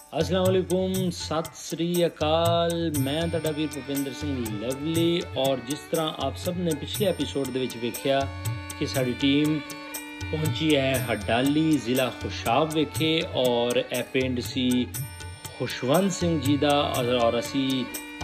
अस्सलाम वालेकुम, सत श्री अकाल। मैं तुहाडा वीर भुपिंदर सिंह लवली। और जिस तरह आप सब ने पिछले एपीसोड दे विच वेखिया कि साडी टीम पहुंची है हडाली ज़िला खुशाब विखे और ए पिंड सी खुशवंत सिंह जी दा और असी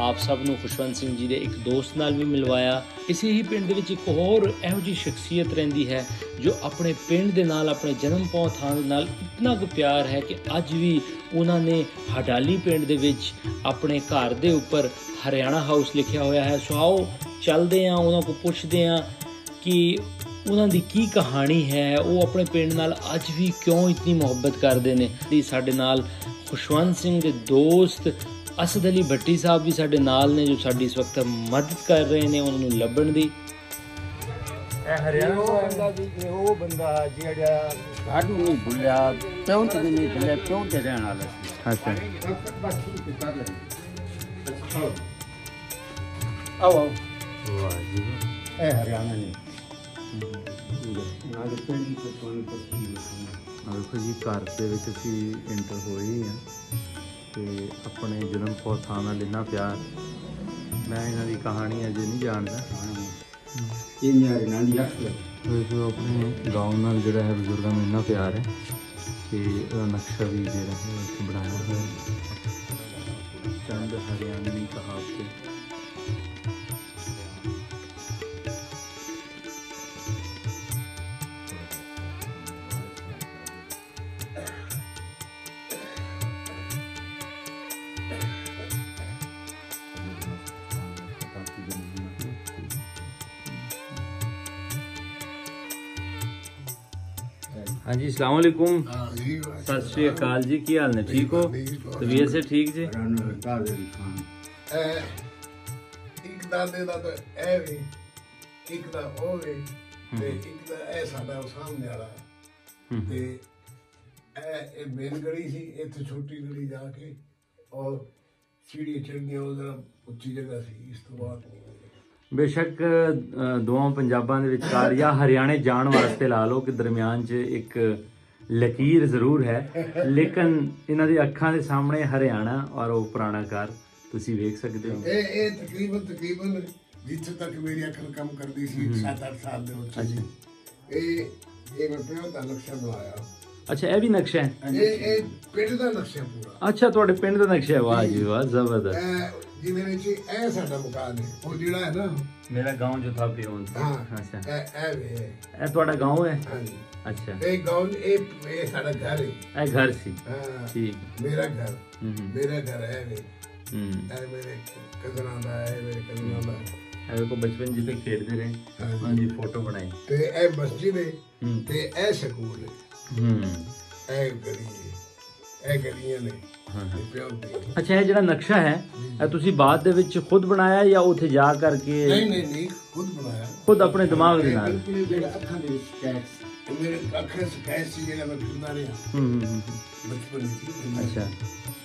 आप सब नूं खुशवंत सिंह जी दे एक दोस्त नाल भी मिलवाया। इसे ही पिंड दे विच एक होर इहो जी शख्सियत रहिंदी है जो अपने पिंड दे नाल अपने जन्म पाओ थां दे नाल इतना कुछ प्यार है कि अज भी उन्होंने हडाली पिंड दे विच अपने घर दे उपर हरियाणा हाउस लिखिया होया है। सो आओ चलते हैं, उन्होंने को पुछते हैं कि उन्हों की की कहानी है, वो अपने पिंड नाल अज भी क्यों इतनी मुहब्बत करते हैं। साडे नाल खुशवंत सिंह के दोस्त असद अली भट्टी साहब भी साडे नाल ने जो साडी इस वक्त मदद कर रहे हैं उन्होंने लभण दी। वो बंदा जेड़ा घर नहीं भुलिया, प्यों ते नहीं भुलिया, प्यों ते रहण वाला। अच्छा आओ आओ, वाह जी ए हरियाणा ने नाले पिंड की कोई तस्वीर है। देखो जी घर दे विच असीं इंटर होए ही हैं ते अपने जन्म पाओ थां नाल इन्ना प्यार। मैं इन्हां दी कहानी अजे नहीं जानदा। ये मेरे नाल दी अक्सर तो अपने गाँव नाल जिहड़ा है बजुर्गों में इन्ना प्यार है कि नक्शा भी जिहड़ा है उत्थे बनाया हुआ है। चंद हरियाणवी कहावतें। हाँ जी, अस्सलाम वालेकुम, सत श्री अकाल जी, की हाल ने? ठीक हो? तबीयत से ठीक जी? एक दादे दा तो ए वे, एक दा ओ वे, ते एक दा ए साडा सामने वाला ते ए मेन गली सी। इत्थे छोटी गली जाके और सीढ़ी चढ़ियां उधर उच्ची जगह सी। इस तो बाद बेशक दोवां पंजाबां दे विचकार या हरियाणे जाण वास्ते ला लो कि दरम्यान च एक लकीर जरूर है, लेकिन इन्हां दी अखां दे सामने हरियाणा और वो पुराना घर तुसीं वेख सकदे हो। ए तकरीबन जिथे तक मेरी अकल कम करदी सी 7-8 साल दे बच्चे सी। ए मैं पिंड दा नक्शा बनाया। अच्छा, ये भी नक्शा है? ए पिंड दा नक्शा पूरा। अच्छा, तुहाडे पिंड दा नक्शा है? वाह जी वाह, जबरदस्त। जिहदे विच ए साडा मकान है, वो जिहड़ा है ना मेरा गांव जो था पियोन। हाँ, अच्छा, ए तुहाडा गांव है? हाँ जी। अच्छा, ए गांव ए साडा घर है। ए घर सी? हाँ, ठीक। मेरा घर है वे। ए मेरे कजनां दा है, मेरे कजनां दा। ए को बचपन जिथे खेलते रहे उन्हां दी फोटो बनाई। ते ए मस्जिद है ते ए स्कूल है। ए गली है, ए गलियां ने। अच्छा, ये जिहड़ा नक्शा है ਇਹ ਤੁਸੀਂ ਬਾਅਦ ਦੇ ਵਿੱਚ ਖੁਦ ਬਣਾਇਆ ਜਾਂ ਉੱਥੇ ਜਾ ਕਰਕੇ? नहीं खुद बनाया, खुद अपने दिमाग ਦੇ ਨਾਲ। मेरे अखां दे स्कैच, मेरे अखां स्कैच सी जेड़ा मैं खुदा रहा बचपन में। अच्छा,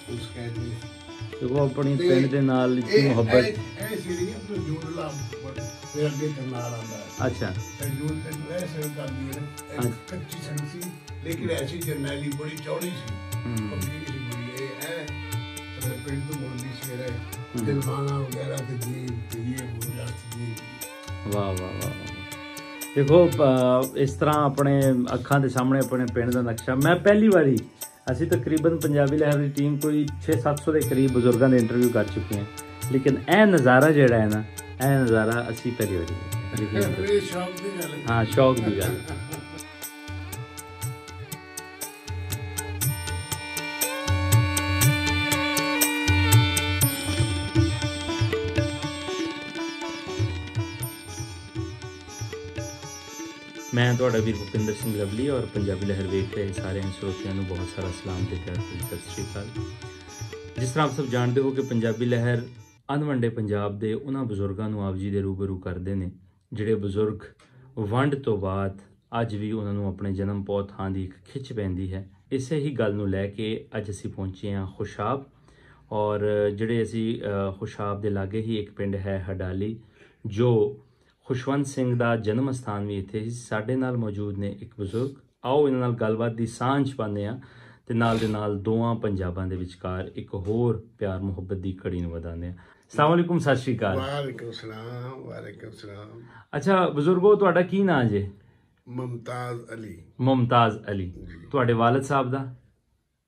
उस स्कैच में देखो अपनी पिंड ਦੇ ਨਾਲ इतनी मोहब्बत। ए सीढ़ी अपने जूड़ला फिर अगे करनाल आंदा है। अच्छा, जूड़ पे ऐसे कर दिए ना, कच्ची सड़क सी लेकिन ऐसी जर्नैली बड़ी चौड़ी सी, पक्की सी बड़ी। ए पिंड तो बोलदी सी दिलवाना वगैरह ते जी ये हो जाती जी। वाह वाह वाह वाह। देखो इस तरह अपने अखां दे सामने अपने पिंड ਦਾ ਨਕਸ਼ਾ। मैं पहली बारी ਅਸੀਂ तकरीबन पंजाबी लहर की टीम कोई 600-700 के करीब बजुर्गों के इंटरव्यू कर चुके हैं, लेकिन यह नज़ारा जोड़ा है ना, यह नज़ारा असी पहली बारी। हाँ, शौक की गल। मैं तुहाडा वीर भुपिंदर सिंह लवली और पंजाबी लहर वेख रहे सारे श्रोतियों को बहुत सारा सलाम ते प्यार भरी सत श्री अकाल। जिस तरह आप सब जानते हो कि पंजाबी लहर अनवंडे पंजाब के उन्होंने बजुर्गों को आप जी के रूबरू करते हैं जिहड़े बजुर्ग वंड तो बाद अज भी उन्होंने अपने जन्म पाओ थां की एक खिच पैंदी है। इसे ही गल नूं लैके अज असीं पहुंचे हैं खुशाब और जिहड़े असीं खुशाब के लागे ही एक पिंड है हडाली जो खुशवंत सिंह का जन्म स्थान भी इत्थे साडे नाल मौजूद ने एक बजुर्ग। आओ इन्हां नाल गलबात की सांझ पाने ਤੇ ਨਾਲ ਦੇ ਨਾਲ ਦੋਵਾਂ ਪੰਜਾਬਾਂ ਦੇ ਵਿਚਕਾਰ ਇੱਕ ਹੋਰ ਪਿਆਰ ਮੁਹੱਬਤ ਦੀ ਕੜੀ ਨੂੰ ਵਧਾਉਂਦੇ ਹਾਂ। अस्सलाम वालेकुम, सत श्री अकाल। वालेकुम सलाम, वालेकुम सलाम। अच्छा बजुर्गो, ਤੁਹਾਡਾ ਕੀ ਨਾਂ ਜੇ? मुमताज अली। मुमताज अली। ਤੁਹਾਡੇ ਵਾਲਿਦ ਸਾਹਿਬ ਦਾ?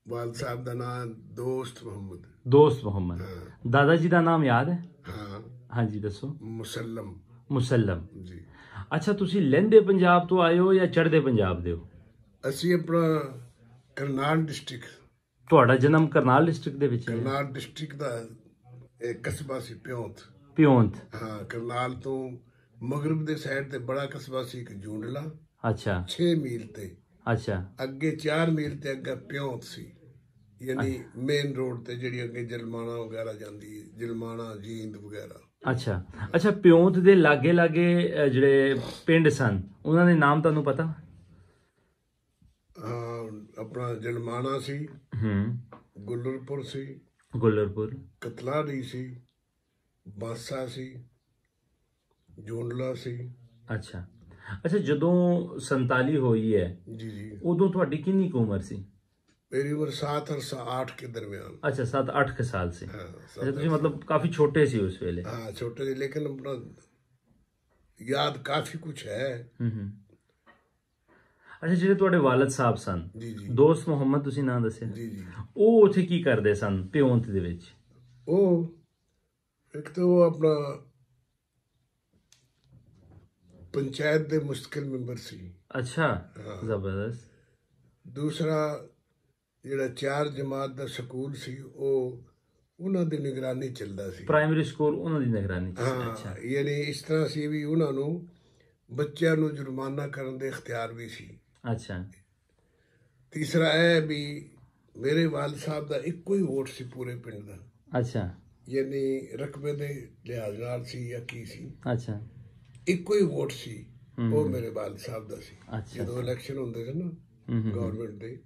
वालिद साहब का नाम दोस्त मोहम्मद। दोस्त मोहम्मद। दादा जी का नाम याद है? हाँ हाँ जी दसो। मुसल्लम। मुसल्लम जी। अच्छा, ਤੁਸੀਂ ਲਹਿੰਦੇ ਪੰਜਾਬ ਤੋਂ ਆਏ ਹੋ ਜਾਂ ਚੜ੍ਹਦੇ ਪੰਜਾਬ ਦੇ ਹੋ? ਅਸੀਂ ਆਪਣਾ ਕਰਨਾਲ ਡਿਸਟ੍ਰਿਕਟ। ਤੁਹਾਡਾ ਜਨਮ ਕਰਨਾਲ ਡਿਸਟ੍ਰਿਕਟ ਦੇ ਵਿੱਚ ਹੈ? ਕਰਨਾਲ ਡਿਸਟ੍ਰਿਕਟ ਦਾ ਇੱਕ ਕਸਬਾ ਸੀ ਪਿਉਂਤ। ਪਿਉਂਤ। ਹਾਂ, ਕਰਨਾਲ ਤੋਂ ਮਗਰਬ ਦੇ ਸਾਈਡ ਤੇ ਬੜਾ ਕਸਬਾ ਸੀ ਇੱਕ ਜੂੰਡਲਾ। ਅੱਛਾ। 6 ਮੀਲ ਤੇ। ਅੱਛਾ। ਅੱਗੇ 4 ਮੀਲ ਤੇ ਅੱਗੇ ਪਿਉਂਤ ਸੀ, ਯਾਨੀ ਮੇਨ ਰੋਡ ਤੇ ਜਿਹੜੀ ਅੱਗੇ ਜਲਮਾਣਾ ਵਗੈਰਾ ਜਾਂਦੀ ਹੈ, ਜਲਮਾਣਾ ਜੀਂਦ ਵਗੈਰਾ। ਅੱਛਾ ਅੱਛਾ। ਪਿਉਂਤ ਦੇ ਲਾਗੇ ਲਾਗੇ ਜਿਹੜੇ ਪਿੰਡ ਸਨ ਉਹਨਾਂ ਦੇ ਨਾਮ ਤੁਹਾਨੂੰ ਪਤਾ? ਹਾਂ, ਆਪਣਾ ਜਲਮਾਣਾ ਸੀ, ਗੁੱਲਰਪੁਰ ਸੀ, ਗੁੱਲਰਪੁਰ, ਕਤਲਾੜੀ ਸੀ, ਬਾਸਾ ਸੀ, ਜੂੰਡਲਾ ਸੀ। ਅੱਛਾ ਅੱਛਾ। ਜਦੋਂ 47 ਹੋਈ ਹੈ ਜੀ ਜੀ, ਉਦੋਂ ਤੁਹਾਡੀ ਕਿੰਨੀ ਕੁ ਉਮਰ ਸੀ? मेरी उम्र 7 और 8 के दरमियान। अच्छा, 7-8 के साल से। हाँ, अच्छा, तुम मतलब काफी छोटे सी उस वेले? हाँ, छोटे थे, लेकिन अपना याद काफी कुछ है। अच्छा, ਜਿਹੜੇ ਤੁਹਾਡੇ ਵਾਲਿਦ ਸਾਹਿਬ ਸਨ, ਜੀ ਜੀ, ਦੋਸਤ ਮੁਹੰਮਦ ਤੁਸੀਂ ਨਾਂ ਦੱਸਿਆ, ਜੀ ਜੀ, ਉਹ ਉੱਥੇ ਕੀ ਕਰਦੇ ਸਨ ਪਿਉਂਤ ਦੇ ਵਿੱਚ? ਉਹ ਇੱਕ ਤਾਂ ਉਹ ਆਪਣਾ ਪੰਚਾਇਤ ਦੇ ਮੁਸ਼ਕਿਲ ਮੈਂਬਰ ਸੀ। ਅੱਛਾ, ਜ਼ਬਰਦਸਤ। ਦੂਸਰਾ ਜਿਹੜਾ 4 ਜਮਾਤ ਦਾ ਸਕੂਲ ਸੀ ਉਹ ਉਹਨਾਂ ਦੀ ਨਿਗਰਾਨੀ ਚੱਲਦਾ ਸੀ। ਪ੍ਰਾਇਮਰੀ ਸਕੂਲ ਉਹਨਾਂ ਦੀ ਨਿਗਰਾਨੀ ਚ? ਹਾਂ, ਯਾਨੀ ਇਸ ਤਰ੍ਹਾਂ ਸੀ ਵੀ ਉਹਨਾਂ ਨੂੰ ਬੱਚਿਆਂ ਨੂੰ ਜੁਰਮਾਨਾ ਕਰਨ ਦੇ ਇਖਤਿਆਰ ਵੀ ਸੀ। ਅੱਛਾ। ਤੀਸਰਾ ਇਹ ਵੀ ਮੇਰੇ ਵਾਲਿਦ ਸਾਹਿਬ ਦਾ ਇੱਕੋ ਹੀ ਵੋਟ ਸੀ ਪੂਰੇ ਪਿੰਡ ਦਾ। ਅੱਛਾ। ਯਾਨੀ ਰਕਬੇ ਦੇ ਲਿਹਾਜ਼ ਨਾਲ ਸੀ ਜਾਂ ਕੀ ਸੀ। ਅੱਛਾ। ਇੱਕੋ ਹੀ ਵੋਟ ਸੀ, ਉਹ ਮੇਰੇ ਵਾਲਿਦ ਸਾਹਿਬ ਦਾ ਸੀ। ਜਦੋਂ ਇਲੈਕਸ਼ਨ ਹੁੰਦੇ ਸੀ ਨਾ ਗਵਰਨਮੈਂਟ ਦੇ,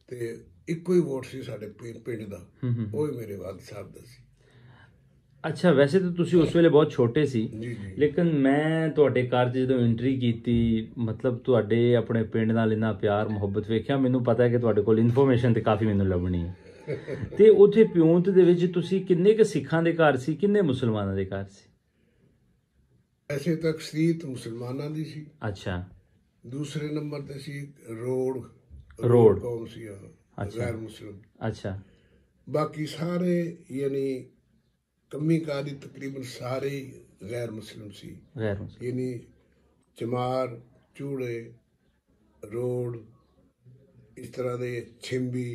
ਤੇ ਇੱਕੋ ਹੀ ਵੋਟ ਸੀ ਸਾਡੇ ਪਿੰਡ ਦਾ, ਉਹ ਹੀ ਮੇਰੇ ਵਾਲਿਦ ਸਾਹਿਬ ਦਾ ਸੀ। ਅੱਛਾ, ਵੈਸੇ ਤਾਂ ਤੁਸੀਂ ਉਸ ਵੇਲੇ ਬਹੁਤ ਛੋਟੇ ਸੀ, ਲੇਕਿਨ ਮੈਂ ਤੁਹਾਡੇ ਘਰ 'ਚ ਜਦੋਂ ਐਂਟਰੀ ਕੀਤੀ, ਮਤਲਬ ਤੁਹਾਡੇ ਆਪਣੇ ਪਿੰਡ ਨਾਲ ਇੰਨਾ ਪਿਆਰ ਮੁਹੱਬਤ ਵੇਖਿਆ, ਮੈਨੂੰ ਪਤਾ ਹੈ ਕਿ ਤੁਹਾਡੇ ਕੋਲ ਇਨਫੋਰਮੇਸ਼ਨ ਤੇ ਕਾਫੀ ਮੈਨੂੰ ਲੱਭਣੀ ਹੈ। ਤੇ ਉੱਥੇ ਪਿਉਂਤ ਦੇ ਵਿੱਚ ਤੁਸੀਂ ਕਿੰਨੇ ਕੁ ਸਿੱਖਾਂ ਦੇ ਘਰ ਸੀ, ਕਿੰਨੇ ਮੁਸਲਮਾਨਾਂ ਦੇ ਘਰ ਸੀ? ਐਸੇ ਤਾਂ ਅਕਸਰੀਅਤ ਮੁਸਲਮਾਨਾਂ ਦੀ ਸੀ। ਅੱਛਾ। ਦੂਸਰੇ ਨੰਬਰ ਤੇ ਸੀ ਰੋਡ ਕੌਮ ਸੀ, ਗੈਰ ਮੁਸਲਿਮ। ਅੱਛਾ। ਬਾਕੀ ਸਾਰੇ ਯਾਨੀ ਕਮੀ ਕਾਰੀ ਤਕਰੀਬਨ ਸਾਰੇ ਗੈਰ ਮੁਸਲਿਮ ਸੀ। ਯਾਨੀ ਚਮਾਰ, ਚੂੜੇ, ਰੋਡ, ਇਸ ਤਰ੍ਹਾਂ ਦੇ ਛਿੰਬੀ,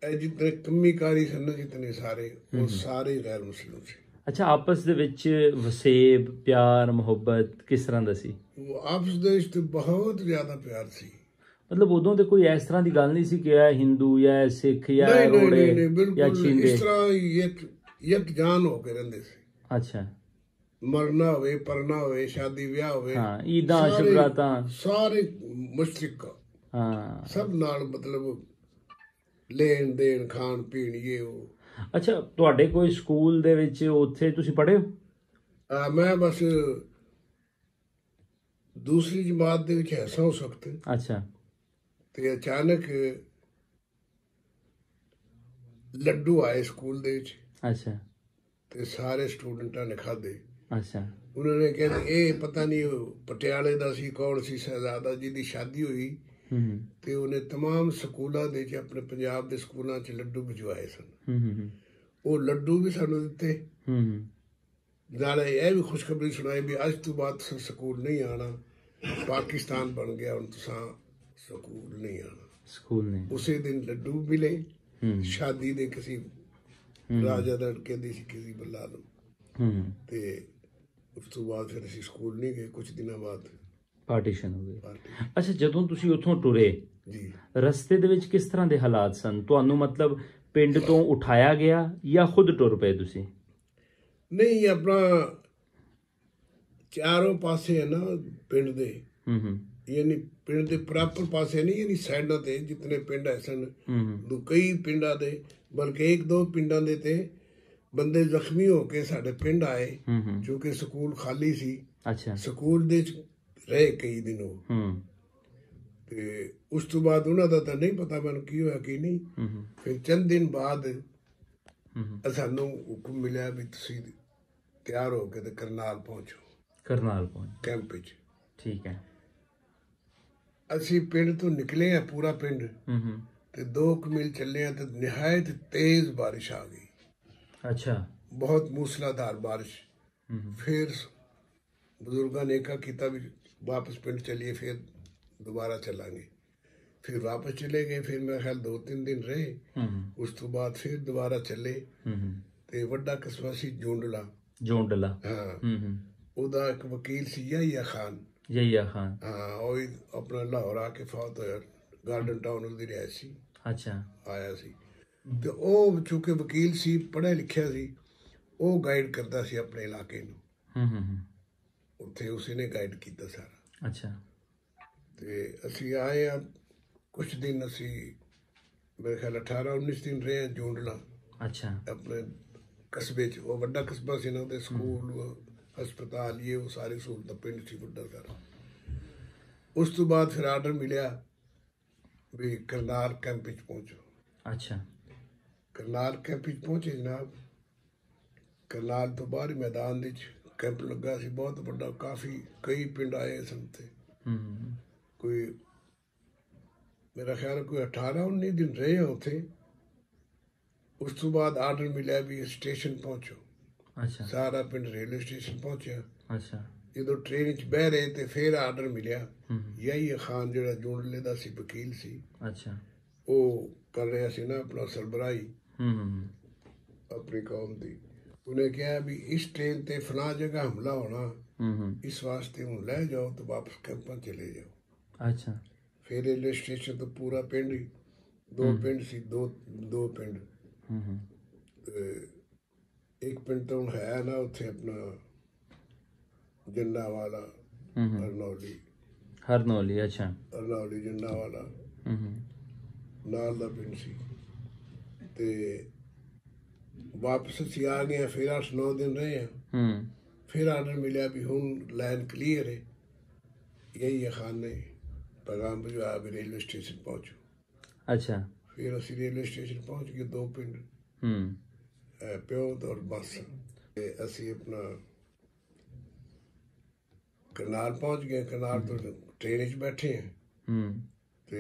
ਇਹ ਜਿਤਨੇ ਕਮੀ ਕਾਰੀ ਸਨ, ਜਿਤਨੇ ਸਾਰੇ, ਉਹ ਸਾਰੇ ਗੈਰ ਮੁਸਲਿਮ ਸੀ। ਅੱਛਾ, ਆਪਸ ਦੇ ਵਿੱਚ ਵਸੇਬ, ਪਿਆਰ ਮੁਹੱਬਤ ਕਿਸ ਤਰ੍ਹਾਂ ਦਾ ਸੀ? ਆਪਸ ਦੇ ਵਿੱਚ ਬਹੁਤ ਜ਼ਿਆਦਾ ਪਿਆਰ ਸੀ। ਮਤਲਬ ਉਦੋਂ ਤੇ ਕੋਈ ਇਸ ਤਰ੍ਹਾਂ ਦੀ ਗੱਲ ਨਹੀਂ ਸੀ ਕਿ ਇਹ ਹਿੰਦੂ ਜਾਂ ਸਿੱਖ ਜਾਂ ਰੋੜੇ ਜਾਂ ਚੀਂਦੇ, ਇਸ ਤਰ੍ਹਾਂ ਇੱਕ ਜਾਨ ਹੋ ਕੇ ਰਹਿੰਦੇ ਸੀ। ਅੱਛਾ। ਮਰਨਾ ਹੋਵੇ, ਪਰਨਾ ਹੋਵੇ, ਸ਼ਾਦੀ ਵਿਆਹ ਹੋਵੇ, ਹਾਂ, ਈਦਾਂ ਸ਼ੁਕਰਾਤਾਂ, ਸਾਰੇ ਮੁਸ਼ਤਰਕ, ਹਾਂ, ਸਭ ਨਾਲ ਮਤਲਬ ਲੈਣ ਦੇਣ, ਖਾਣ ਪੀਣ, ਇਹ ਉਹ। ਅੱਛਾ, ਤੁਹਾਡੇ ਕੋਈ ਸਕੂਲ ਦੇ ਵਿੱਚ ਉੱਥੇ ਤੁਸੀਂ ਪੜ੍ਹੇ ਹੋ? ਮੈਂ ਬਸ ਦੂਸਰੀ ਜਮਾਤ ਦੇ ਵਿੱਚ ਐਸਾ ਹੋ ਸਕਦਾ। ਅੱਛਾ। ਤੇ ਅਚਾਨਕ ਲੱਡੂ ਆਏ ਸਕੂਲ ਦੇ ਵਿੱਚ। ਅੱਛਾ। ਤੇ ਸਾਰੇ ਸਟੂਡੈਂਟਾਂ ਨੇ ਖਾਧੇ। ਅੱਛਾ। ਉਹਨਾਂ ਨੇ ਕਿਹਾ ਇਹ ਪਤਾ ਨਹੀਂ ਪਟਿਆਲੇ ਦਾ ਸੀ, ਕੌਣ ਸੀ, ਸ਼ਹਿਜ਼ਾਦਾ ਜੀ ਦੀ ਸ਼ਾਦੀ ਹੋਈ, ਤੇ ਉਹਨੇ ਤਮਾਮ ਸਕੂਲਾਂ ਦੇ ਵਿੱਚ, ਆਪਣੇ ਪੰਜਾਬ ਦੇ ਸਕੂਲਾਂ 'ਚ ਲੱਡੂ ਭਿਜਵਾਏ ਸਨ। ਉਹ ਲੱਡੂ ਵੀ ਸਾਨੂੰ ਦਿੱਤੇ, ਨਾਲੇ ਇਹ ਵੀ ਖੁਸ਼ਖਬਰੀ ਸੁਣਾਈ ਵੀ ਅੱਜ ਤੋਂ ਬਾਅਦ ਸਕੂਲ ਨਹੀਂ ਆਉਣਾ, ਪਾਕਿਸਤਾਨ ਬਣ ਗਿਆ, ਹੁਣ ਤੁਸੀਂ ਸਕੂਲ ਨਹੀਂ ਆਉਣਾ। ਸਕੂਲ ਨਹੀਂ। ਉਸੇ ਦਿਨ ਲੱਡੂ ਮਿਲੇ, ਸ਼ਾਦੀ ਦੇ ਕਿਸੇ ਰਾਜਾ ਦਾ ਕਹਿੰਦੀ ਸੀ ਕਿਸੇ ਬੱਲਾ ਨੂੰ, ਤੇ ਉਸ ਤੋਂ ਬਾਅਦ ਫਿਰ ਅਸੀਂ ਸਕੂਲ ਨਹੀਂ ਗਏ। ਕੁਝ ਦਿਨਾਂ ਬਾਅਦ ਪਾਰਟੀਸ਼ਨ ਹੋ ਗਈ। ਅੱਛਾ, ਜਦੋਂ ਤੁਸੀਂ ਉੱਥੋਂ ਟੁਰੇ ਜੀ, ਰਸਤੇ ਦੇ ਵਿੱਚ ਕਿਸ ਤਰ੍ਹਾਂ ਦੇ ਹਾਲਾਤ ਸਨ? ਤੁਹਾਨੂੰ ਮਤਲਬ ਪਿੰਡ ਤੋਂ ਉਠਾਇਆ ਗਿਆ ਜਾਂ ਖੁਦ ਟੁਰ ਪਏ ਤੁਸੀਂ? ਨਹੀਂ, ਆਪਣਾ ਚਾਰੋਂ ਪਾਸੇ ਹੈ ਨਾ ਪਿੰਡ ਦੇ, ਯਾਨੀ ਪਿੰਡ ਦੇ ਪ੍ਰਾਪਰ ਪਾਸੇ ਨਹੀਂ, ਯਾਨੀ ਸਾਈਡਾਂ ਤੇ ਜਿਤਨੇ ਪਿੰਡ ਹੈ ਸਨ, ਕਈ ਪਿੰਡਾਂ ਦੇ, ਬਲਕਿ 1-2 ਪਿੰਡਾਂ ਦੇ ਤੇ ਬੰਦੇ ਜ਼ਖਮੀ ਹੋ ਕੇ ਸਾਡੇ ਪਿੰਡ ਆਏ, ਕਿਉਂਕਿ ਸਕੂਲ ਖਾਲੀ ਸੀ। ਅੱਛਾ। ਸਕੂਲ ਦੇ ਰਹੇ ਕਈ ਦਿਨ ਉਹ, ਤੇ ਉਸ ਤੋਂ ਬਾਅਦ ਉਹਨਾਂ ਦਾ ਤਾਂ ਨਹੀਂ ਪਤਾ ਮੈਨੂੰ ਕੀ ਹੋਇਆ ਕੀ ਨਹੀਂ। ਫਿਰ ਚੰਦ ਦਿਨ ਬਾਅਦ ਸਾਨੂੰ ਹੁਕਮ ਮਿਲਿਆ ਵੀ ਤੁਸੀਂ ਤਿਆਰ ਹੋ ਕੇ ਤੇ ਕਰਨਾਲ ਪਹੁੰਚੋ। ਕਰਨਾਲ ਪਹੁੰਚ ਕੈਂਪ ਵਿੱਚ। ਠੀਕ ਹੈ। ਅਸੀਂ ਪਿੰਡ ਤੋਂ ਨਿਕਲੇ ਆ, ਪੂਰਾ ਪਿੰਡ, ਤੇ 2 ਮੀਲ ਚੱਲੇ ਆ ਤੇ ਨਿਹਾਇਤ ਤੇਜ਼ ਬਾਰਿਸ਼ ਆ ਗਈ। ਅੱਛਾ। ਬਹੁਤ ਮੂਸਲਾਧਾਰ ਬਾਰਿਸ਼। ਫਿਰ ਬਜ਼ੁਰਗਾਂ ਨੇ ਕਹਾ ਕੀਤਾ ਵੀ ਵਾਪਸ ਪਿੰਡ ਚੱਲੀਏ, ਫਿਰ ਦੁਬਾਰਾ ਚੱਲਾਂਗੇ। ਫਿਰ ਵਾਪਸ ਚਲੇ ਗਏ। ਫਿਰ ਮੇਰਾ ਖਿਆਲ 2-3 ਦਿਨ ਰਹੇ। ਉਸ ਤੋਂ ਬਾਅਦ ਫਿਰ ਦੁਬਾਰਾ ਚੱਲੇ ਤੇ ਵੱਡਾ ਕਸਬਾ ਸੀ ਜੋਂਡਲਾ। ਜੋਂਡਲਾ, ਹਾਂ। ਉਹਦਾ ਇੱਕ ਵਕੀਲ ਸੀ ਯਹੀਆ ਖਾਨ। ਯਹੀਆ ਖਾਨ, ਹਾਂ। ਉਹ ਆਪਣਾ ਲਾਹੌਰ ਆ ਕੇ ਫੌਤ ਹੋਇਆ। ਗਾਰਡਨ ਟਾਊਨ ਉਹਦੀ ਰਿਹਾਇਸ਼ ਸੀ। ਅੱਛਾ। ਆਇਆ ਸੀ ਤੇ ਉਹ ਚੂੰਕਿ ਵਕੀਲ ਸੀ, ਪੜ੍ਹਿਆ ਲਿਖਿਆ ਸੀ, ਉਹ ਗਾਈਡ ਕਰਦਾ ਸੀ ਆਪਣੇ ਇਲਾਕੇ ਨੂੰ। ਉੱਥੇ ਉਸੇ ਨੇ ਗਾਈਡ ਕੀਤਾ ਸਾਰਾ। ਅੱਛਾ। ਤੇ ਅਸੀਂ ਆਏ ਆ, ਕੁਛ ਦਿਨ ਅਸੀਂ ਮੇਰੇ ਖਿਆਲ 18-19 ਦਿਨ ਰਹੇ ਜੋਂਡਲਾ। ਅੱਛਾ। ਆਪਣੇ ਕਸਬੇ 'ਚ। ਉਹ ਵੱਡਾ ਕਸਬਾ ਸੀ ਨਾ, ਉਹਦੇ ਸਕੂਲ, ਹਸਪਤਾਲ, ਇਹ ਉਹ ਸਾਰੀ ਸਹੂਲਤਾਂ ਪਿੰਡ ਸੀ ਵੱਡਾ ਸਾਰਾ। ਉਸ ਤੋਂ ਬਾਅਦ ਫਿਰ ਆਰਡਰ ਮਿਲਿਆ ਵੀ ਕਰਨਾਲ ਕੈਂਪ ਵਿੱਚ ਪਹੁੰਚੋ। ਅੱਛਾ। ਕਰਨਾਲ ਕੈਂਪ ਵਿੱਚ ਪਹੁੰਚੇ ਜਨਾਬ। ਕਰਨਾਲ ਤੋਂ ਬਾਹਰ ਮੈਦਾਨ ਵਿੱਚ ਕੈਂਪ ਲੱਗਾ ਸੀ, ਬਹੁਤ ਵੱਡਾ, ਕਾਫੀ ਕਈ ਪਿੰਡ ਆਏ ਸਨ ਉੱਥੇ। ਕੋਈ ਮੇਰਾ ਖਿਆਲ ਕੋਈ 18-19 ਦਿਨ ਰਹੇ ਆ ਉੱਥੇ। ਉਸ ਤੋਂ ਬਾਅਦ ਆਰਡਰ ਮਿਲਿਆ ਵੀ ਸਟੇਸ਼ਨ ਪਹੁੰਚੋ। ਅੱਛਾ। ਸਾਰਾ ਪਿੰਡ ਰੇਲਵੇ ਸਟੇਸ਼ਨ ਪਹੁੰਚਿਆ। ਅੱਛਾ। ਜਦੋਂ ਟ੍ਰੇਨ 'ਚ ਬਹਿ ਰਹੇ ਤੇ ਫਿਰ ਆਰਡਰ ਮਿਲਿਆ। ਯਹੀਆ ਖਾਨ ਜਿਹੜਾ ਜੋਂਡਲੇ ਦਾ ਸੀ, ਵਕੀਲ ਸੀ। ਅੱਛਾ। ਉਹ ਕਰ ਰਿਹਾ ਸੀ ਨਾ ਆਪਣਾ ਸਰਬਰਾਹੀ ਆਪਣੀ ਕੌਮ ਦੀ। ਉਹਨੇ ਕਿਹਾ ਵੀ ਇਸ ਟ੍ਰੇਨ ਤੇ ਫਲਾਂ ਜਗ੍ਹਾ ਹਮਲਾ ਹੋਣਾ, ਇਸ ਵਾਸਤੇ ਹੁਣ ਲੈ ਜਾਓ ਤੇ ਵਾਪਸ ਕੈਂਪਾਂ ਚਲੇ ਜਾਓ। ਅੱਛਾ। ਫਿਰ ਰੇਲਵੇ ਸਟੇਸ਼ਨ ਤੋਂ ਪੂਰਾ ਪਿੰਡ ਹੀ, 2 ਪਿੰਡ ਸੀ, ਦੋ ਪਿੰਡ। ਇੱਕ ਪਿੰਡ ਤਾਂ ਹੁਣ ਹੈ ਨਾ ਉੱਥੇ ਆਪਣਾ ਜੰਡਾਵਾਲਾ, ਹਰਨੌਲੀ। ਅੱਛਾ। ਹਰਨੌਲੀ, ਜੰਡਾਵਾਲਾ ਨਾਲ ਦਾ ਪਿੰਡ ਸੀ। ਤੇ ਵਾਪਸ ਅਸੀਂ ਆ ਗਏ। ਫਿਰ 8-9 ਦਿਨ ਰਹੇ ਆ। ਫਿਰ ਆਰਡਰ ਮਿਲਿਆ ਵੀ ਹੁਣ ਲਾਈਨ ਕਲੀਅਰ ਹੈ। ਯਹੀਆ ਖਾਨ ਨੇ ਪੈਗਾਮ ਭਿਜਵਾਇਆ ਵੀ ਰੇਲਵੇ ਸਟੇਸ਼ਨ ਪਹੁੰਚੋ। ਅੱਛਾ। ਫਿਰ ਅਸੀਂ ਰੇਲਵੇ ਸਟੇਸ਼ਨ ਪਹੁੰਚ ਗਏ। 2 ਪਿੰਡ, ਪਿਓਦ ਔਰ ਬੱਸ। ਤੇ ਅਸੀਂ ਆਪਣਾ ਕਰਨਾਲ ਪਹੁੰਚ ਗਏ। ਕਰਨਾਲ ਤੋਂ ਟ੍ਰੇਨ 'ਚ ਬੈਠੇ ਆ ਤੇ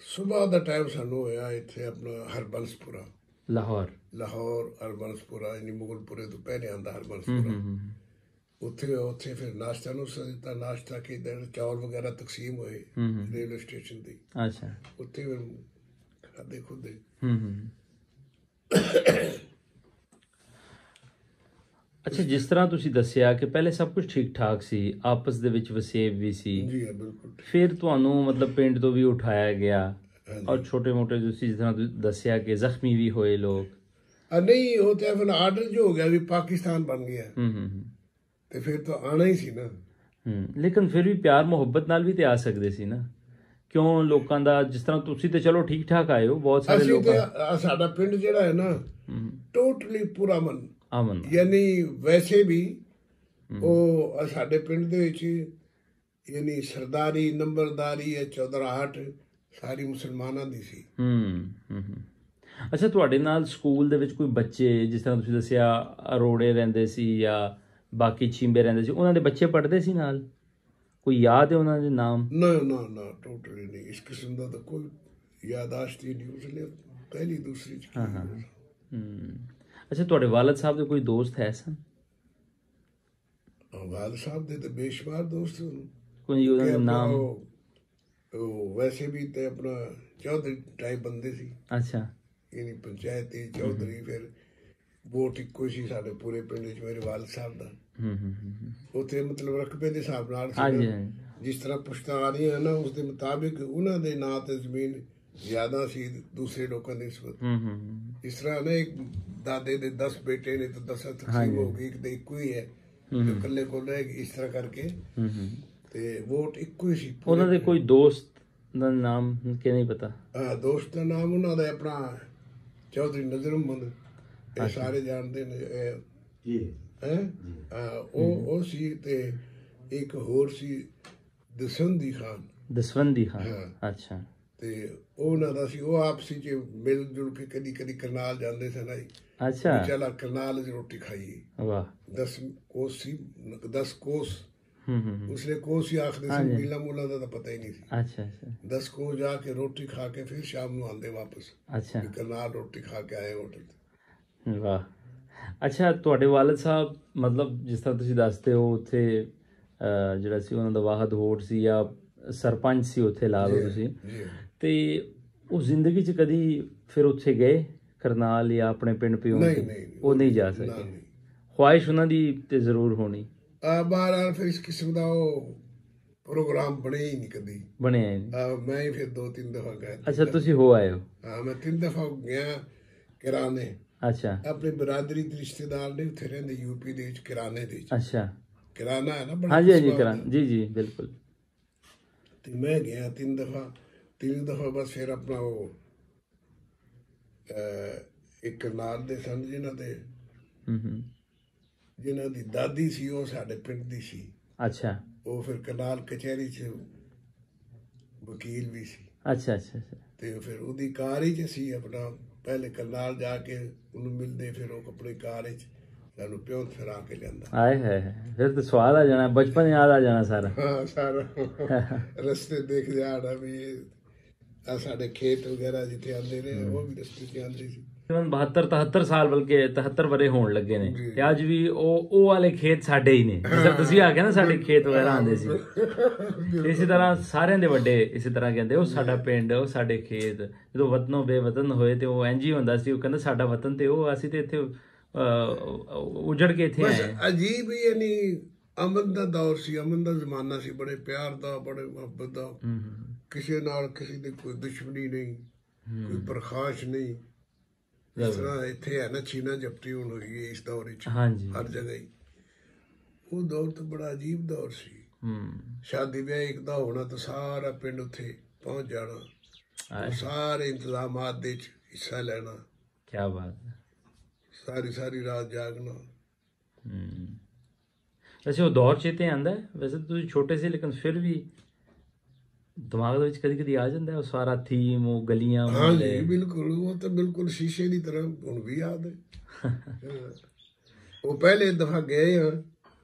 ਸੁਬਾਹ ਦਾ ਟਾਈਮ ਸਾਨੂੰ ਹੋਇਆ ਇੱਥੇ ਆਪਣਾ ਹਰਬੰਸਪੁਰਾ, ਲਾਹੌਰ ਹਰਬੰਸਪੁਰਾ, ਯਾਨੀ ਮੁਗਲਪੁਰੇ ਤੋਂ ਪਹਿਲੇ ਆਉਂਦਾ ਹਰਬੰਸਪੁਰਾ। ਉੱਥੇ ਫਿਰ ਨਾਸ਼ਤਾ ਨੂਸ਼ਤਾ ਦਿੱਤਾ। ਨਾਸ਼ਤਾ ਕੇ ਦਿਨ ਚੌਲ ਵਗੈਰਾ ਤਕਸੀਮ ਹੋਏ ਰੇਲਵੇ ਸਟੇਸ਼ਨ ਤੇ। ਅੱਛਾ। ਉੱਥੇ ਫਿਰ ਖਾਦੇ ਖੁਦੇ। ਅੱਛਾ। ਜਿਸ ਤਰ੍ਹਾਂ ਤੁਸੀਂ ਦੱਸਿਆ ਕਿ ਪਹਿਲੇ ਸਭ ਕੁਝ ਠੀਕ ਠਾਕ ਸੀ, ਆਪਸ ਦੇ ਵਿੱਚ ਵਸੇਬ ਵੀ ਸੀ। ਜੀ ਹਾਂ, ਬਿਲਕੁਲ। ਫਿਰ ਤੁਹਾਨੂੰ ਮਤਲਬ ਪਿੰਡ ਤੋਂ ਵੀ ਉਠਾਇਆ ਗਿਆ ਔਰ ਛੋਟੇ ਮੋਟੇ ਤੁਸੀਂ ਜਿਸ ਤਰ੍ਹਾਂ ਤੁਸੀਂ ਦੱਸਿਆ ਕਿ ਜ਼ਖਮੀ ਵੀ ਹੋਏ ਲੋਕ। ਨਹੀਂ, ਉਹ ਤਾਂ ਫਿਰ ਆਰਡਰ ਜੋ ਹੋ ਗਿਆ ਵੀ ਪਾਕਿਸਤਾਨ ਬਣ ਗਿਆ ਤੇ ਫਿਰ ਤਾਂ ਆਣਾ ਹੀ ਸੀ ਨਾ। ਲੇਕਿਨ ਫਿਰ ਵੀ ਪਿਆਰ ਮੁਹੱਬਤ ਨਾਲ ਵੀ ਤੇ ਆ ਸਕਦੇ ਸੀ ਨਾ। ਕਿਉਂ ਲੋਕਾਂ ਦਾ, ਜਿਸ ਤਰ੍ਹਾਂ ਤੁਸੀਂ ਤੇ ਚਲੋ ਠੀਕ ਠਾਕ ਆਏ ਹੋ, ਬਹੁਤ ਸਾਰੇ ਲੋਕ। ਸਾਡਾ ਪਿੰਡ ਜਿਹੜਾ ਹੈ ਨਾ ਟੋਟਲੀ ਪੂਰਾ ਅਮਨ, ਯਾਨੀ ਵੈਸੇ ਵੀ ਉਹ ਸਾਡੇ ਪਿੰਡ ਦੇ ਵਿੱਚ ਯਾਨੀ ਸਰਦਾਰੀ, ਨੰਬਰਦਾਰੀ, ਚੌਧਰਾਹਟ ਸਾਰੀ ਮੁਸਲਮਾਨਾਂ ਦੀ ਸੀ। ਅੱਛਾ। ਤੁਹਾਡੇ ਨਾਲ ਸਕੂਲ ਦੇ ਵਿੱਚ ਕੋਈ ਬੱਚੇ, ਜਿਸ ਤਰ੍ਹਾਂ ਤੁਸੀਂ ਦੱਸਿਆ ਅਰੋੜੇ ਰਹਿੰਦੇ ਸੀ ਜਾਂ ਬਾਕੀ ਚੀਂਬੇ ਰਹਿੰਦੇ ਸੀ, ਉਹਨਾਂ ਦੇ ਬੱਚੇ ਪੜ੍ਹਦੇ ਸੀ ਨਾਲ? ਕੋਈ ਯਾਦ ਹੈ ਉਹਨਾਂ ਦੇ ਨਾਮ? ਨਾ, ਟੋਟਲੀ ਨਹੀਂ। ਇਸ ਕਿਸਮ ਦਾ ਤਾਂ ਕੋਈ ਯਾਦਾਸ਼ਤ ਹੀ ਨਹੀਂ। ਉਸ ਲਈ ਪਹਿਲੀ ਦੂਸਰੀ ਚ। ਅੱਛਾ। ਤੁਹਾਡੇ ਵਾਲਦ ਸਾਹਿਬ ਦੇ ਕੋਈ ਦੋਸਤ ਹੈ ਸਨ? ਵਾਲਦ ਸਾਹਿਬ ਦੇ ਤਾਂ ਬੇਸ਼ੁਮਾਰ ਦੋਸਤ ਹਨ। ਕੋਈ ਉਹਨਾਂ ਦਾ ਨਾਮ? ਉਹ ਵੈਸੇ ਵੀ ਤੇ ਆਪਣਾ ਚੌਧਰੀ ਟਾਈਪ ਬੰਦੇ ਸੀ। ਅੱਛਾ। ਯਾਨੀ ਪੰਚਾਇਤੀ ਚੌਧਰੀ। ਫਿਰ ਵੋਟ ਇੱਕੋ ਸੀ ਸਾਡੇ ਪੂਰੇ ਪਿੰਡ 'ਚ ਮੇਰੇ ਵਾਲਦ ਸਾਹਿਬ ਦਾ। ਉੱਥੇ ਮਤਲਬ ਰਕਬੇ ਦੇ ਹਿਸਾਬ ਨਾਲ ਜਿਸ ਤਰ੍ਹਾਂ ਪੁਸ਼ਤਾਂ ਆ ਰਹੀਆਂ ਨਾ, ਉਸ ਦੇ ਮੁਤਾਬਿਕ ਉਹਨਾਂ ਦੇ ਨਾਂ ਤੇ ਜ਼ਮੀਨ ਜ਼ਿਆਦਾ ਸੀ ਦੂਸਰੇ ਲੋਕਾਂ ਦੀ ਨਿਸਬਤ। ਇਸ ਤਰ੍ਹਾਂ ਨਾ ਇੱਕ ਦਾਦੇ ਦੇ 10 ਬੇਟੇ ਨੇ ਤਾਂ 10 ਤਕਸੀਮ ਹੋ ਗਈ, ਇੱਕ ਤੇ ਇੱਕੋ ਹੀ ਹੈ ਜੋ ਇਕੱਲੇ ਕੋਲ ਰਹਿ ਗਈ। ਇਸ ਤਰ੍ਹਾਂ ਕਰਕੇ ਤੇ ਵੋਟ ਇੱਕੋ ਹੀ ਸੀ। ਉਹਨਾਂ ਦੇ ਕੋਈ ਦੋਸਤ ਦਾ ਨਾਮ ਕਿ ਨਹੀਂ ਪਤਾ? ਹਾਂ, ਦੋਸਤ ਦਾ ਨਾਮ ਉਹਨਾਂ ਦਾ ਆਪਣਾ ਚੌਧਰੀ ਨਜ਼ਰ ਮੁਹੰਮਦ, ਇਹ ਸਾਰੇ ਜਾਣਦੇ ਨੇ। ਉਹ ਸੀ ਤੇ ਇੱਕ ਹੋਰ ਸੀ ਦਸਵੰਦੀ ਖਾਨ। ਦਸਵੰਦੀ ਖਾਨ, ਅੱਛਾ। ਤੇ ਉਹਨਾਂ ਦਾ ਸੀ, ਉਹ ਆਪਸੀ ਚ ਮਿਲ ਜੁਲ ਕੇ ਕਦੀ ਕਦੀ ਕਰਨਾਲ ਜਾਂਦੇ ਸਨ। ਅੱਛਾ, ਚਲਾ ਕਰਨਾਲ ਚ ਰੋਟੀ ਖਾਈਏ। ਵਾਹ। 10 ਕੋਸ ਸੀ, 10 ਕੋਸ। ਉਸਲੇ ਕੋਸ ਹੀ ਆਖਦੇ ਸੀ, ਮੀਲਾ ਮੂਲਾ ਦਾ ਤਾਂ ਪਤਾ ਹੀ ਨਹੀਂ ਸੀ। ਅੱਛਾ ਅੱਛਾ। 10 ਕੋਸ ਜਾ ਕੇ ਰੋਟੀ ਖਾ ਕੇ ਫਿਰ ਸ਼ਾਮ ਨੂੰ ਆਉਂਦੇ ਵਾਪਸ। ਅੱਛਾ, ਕਰਨਾਲ ਰੋਟੀ ਖਾ ਕੇ ਆਏ ਹੋਟਲ ਤੇ। ਵਾਹ। ਅੱਛਾ, ਤੁਹਾਡੇ ਵਾਲਦ ਸਾਹਿਬ ਮਤਲਬ ਜਿਸ ਤਰ੍ਹਾਂ ਤੁਸੀਂ ਦੱਸਦੇ ਹੋ ਉੱਥੇ ਜਿਹੜਾ ਸੀ ਉਹਨਾਂ ਦਾ ਵਾਹਦ ਹੋਟ ਸੀ ਜਾਂ ਸਰਪੰਚ ਸੀ ਉੱਥੇ, ਲਾ ਲਓ ਤੁਸੀਂ, ਤੇ ਉਹ ਜ਼ਿੰਦਗੀ 'ਚ ਕਦੀ ਫਿਰ ਉੱਥੇ ਗਏ ਕਰਨਾਲ ਜਾਂ ਆਪਣੇ ਪਿੰਡ ਪਿਓ? ਉਹ ਨਹੀਂ ਜਾ ਸਕੇ। ਖੁਆਇਸ਼ ਉਹਨਾਂ ਦੀ ਤੇ ਜ਼ਰੂਰ ਹੋਣੀ। ਬਾਹਰ ਫਿਰ ਇਸ ਕਿਸਮ ਦਾ ਉਹ ਪ੍ਰੋਗਰਾਮ ਬਣਿਆ ਹੀ ਨਹੀਂ ਕਦੀ। ਬਣਿਆ ਹੀ ਨਹੀਂ। ਮੈਂ ਹੀ ਫਿਰ 2-3 ਦਫਾ ਗਿਆ। ਅੱਛਾ, ਤੁਸੀਂ ਹੋ ਆਏ ਹੋ? ਹਾਂ, ਮੈਂ 3 ਦਫਾ ਗਿਆ ਕਿਰਾਣੇ। ਅੱਛਾ। ਆਪਣੀ ਬਰਾਦਰੀ ਦੇ ਰਿਸ਼ਤੇਦਾਰ ਨੇ ਉੱਥੇ ਰਹਿੰਦੇ, ਯੂਪੀ ਦੇ ਵਿੱਚ ਕਿਰਾਣੇ ਦੇ ਵਿੱਚ। ਅੱਛਾ, ਕਿਰਾਣਾ ਹੈ ਨਾ ਬੜਾ। ਹਾਂਜੀ ਹਾਂਜੀ, ਕਿਰਾਣਾ, ਜੀ ਜੀ ਬਿਲਕੁਲ। ਤੇ ਮੈਂ ਗਿਆ 3 ਦਫਾ। 3 ਦਫਾ ਬਸ ਫਿਰ ਆਪਣਾ ਉਹ ਇੱਕ ਨਾਲ ਦੇ ਸਨ ਜਿਨ੍ਹਾਂ ਦੀ ਦਾਦੀ ਸੀ, ਉਹ ਸਾਡੇ ਪਿੰਡ ਦੀ ਸੀ। ਅੱਛਾ। ਉਹ ਫਿਰ ਕਰਨਾਲ ਕਚਹਿਰੀ 'ਚ ਵਕੀਲ ਵੀ ਸੀ। ਅੱਛਾ ਅੱਛਾ ਅੱਛਾ। ਤੇ ਫਿਰ ਉਹਦੀ ਕਾਰ ਹੀ 'ਚ ਸੀ ਆਪਣਾ, ਪਹਿਲੇ ਕਰਨਾਲ ਜਾ ਕੇ ਉਹਨੂੰ ਮਿਲਦੇ, ਫਿਰ ਉਹ ਆਪਣੀ ਕਾਰ 'ਚ ਸਾਨੂੰ ਪਿਓ ਫਿਰਾ ਕੇ ਲਿਆਂਦਾ। ਆਏ ਹੈ, ਫਿਰ ਤਾਂ ਸਵਾਦ ਆ ਜਾਣਾ, ਬਚਪਨ ਯਾਦ ਆ ਜਾਣਾ ਸਾਰਾ। ਹਾਂ, ਸਾਰਾ ਰਸਤੇ ਦੇਖ ਜਾਣਾ ਵੀ ਆ ਸਾਡੇ ਖੇਤ ਵਗੈਰਾ ਜਿੱਥੇ ਆਉਂਦੇ ਨੇ, ਉਹ ਵੀ ਰਸਤੇ 'ਚ ਆਉਂਦੇ ਸੀ। 72-73 ਸਾਲ, ਬਲਕਿ 73 ਵਰੇ ਹੋਣ ਲੱਗੇ ਨੇ, ਤੇ ਅੱਜ ਵੀ ਉਹ ਵਾਲੇ ਖੇਤ ਸਾਡੇ ਹੀ ਨੇ। ਜਿਸ ਤੁਸੀਂ ਆ ਕੇ ਨਾ ਸਾਡੇ ਖੇਤ ਵਗੈਰਾ ਆਉਂਦੇ ਸੀ, ਇਸੇ ਤਰ੍ਹਾਂ ਸਾਰਿਆਂ ਦੇ ਵੱਡੇ ਇਸੇ ਤਰ੍ਹਾਂ ਕਹਿੰਦੇ, ਉਹ ਸਾਡਾ ਪਿੰਡ, ਉਹ ਸਾਡੇ ਖੇਤ। ਜਦੋਂ ਵਤਨੋਂ ਬੇਵਤਨ ਹੋਏ ਤੇ ਉਹ ਇੰਝ ਹੀ ਹੁੰਦਾ ਸੀ, ਉਹ ਕਹਿੰਦਾ ਸਾਡਾ ਵਤਨ ਤੇ ਉਹ, ਅਸੀਂ ਤੇ ਇੱਥੇ ਉਜੜ ਕੇ ਇੱਥੇ ਆਏ। ਅਜੀਬ ਹੀ ਯਾਨੀ ਅਮਨ ਦਾ ਦੌਰ ਸੀ, ਅਮਨ ਦਾ ਜ਼ਮਾਨਾ ਸੀ, ਬੜੇ ਪਿਆਰ ਦਾ, ਬੜੇ ਮੁਹੱਬਤ ਦਾ। ਕਿਸੇ ਨਾਲ ਕਿਸੇ ਦੀ ਕੋਈ ਦੁਸ਼ਮਣੀ ਨਹੀਂ, ਕੋਈ ਬਰਖਾਸ਼ ਨਹੀਂ। ਜਿਸ ਤਰ੍ਹਾਂ ਇੱਥੇ ਹੈ ਨਾ ਛੀਨਾ ਝਪਟੀ ਹੁਣ ਹੋਈ ਹੈ ਇਸ ਦੌਰ ਵਿੱਚ ਹਰ ਜਗ੍ਹਾ ਹੀ। ਉਹ ਦੌਰ ਤਾਂ ਬੜਾ ਅਜੀਬ ਦੌਰ ਸੀ। ਸ਼ਾਦੀ ਵਿਆਹ ਇੱਕ ਦਾ ਹੋਣਾ ਤਾਂ ਸਾਰਾ ਪਿੰਡ ਉੱਥੇ ਪਹੁੰਚ ਜਾਣਾ, ਸਾਰੇ ਇੰਤਜ਼ਾਮਾਤ ਦੇ ਵਿੱਚ ਹਿੱਸਾ ਲੈਣਾ। ਕਿਆ ਬਾਤ ਹੈ। ਸਾਰੀ ਰਾਤ ਜਾਗਣਾ। ਵੈਸੇ ਉਹ ਦੌਰ ਚੇਤੇ ਆਉਂਦਾ? ਵੈਸੇ ਤੁਸੀਂ ਛੋਟੇ ਸੀ, ਲੇਕਿਨ ਫਿਰ ਵੀ ਦਿਮਾਗ ਦੇ ਵਿੱਚ ਕਦੀ ਕਦੀ ਆ ਜਾਂਦਾ ਉਹ ਸਾਰਾ ਥੀਮ, ਉਹ ਗਲੀਆਂ। ਹਾਂਜੀ ਬਿਲਕੁਲ, ਉਹ ਤਾਂ ਬਿਲਕੁਲ ਸ਼ੀਸ਼ੇ ਦੀ ਤਰ੍ਹਾਂ ਹੁਣ ਵੀ ਯਾਦ ਹੈ। ਉਹ ਪਹਿਲੇ ਦਫਾ ਗਏ ਹਾਂ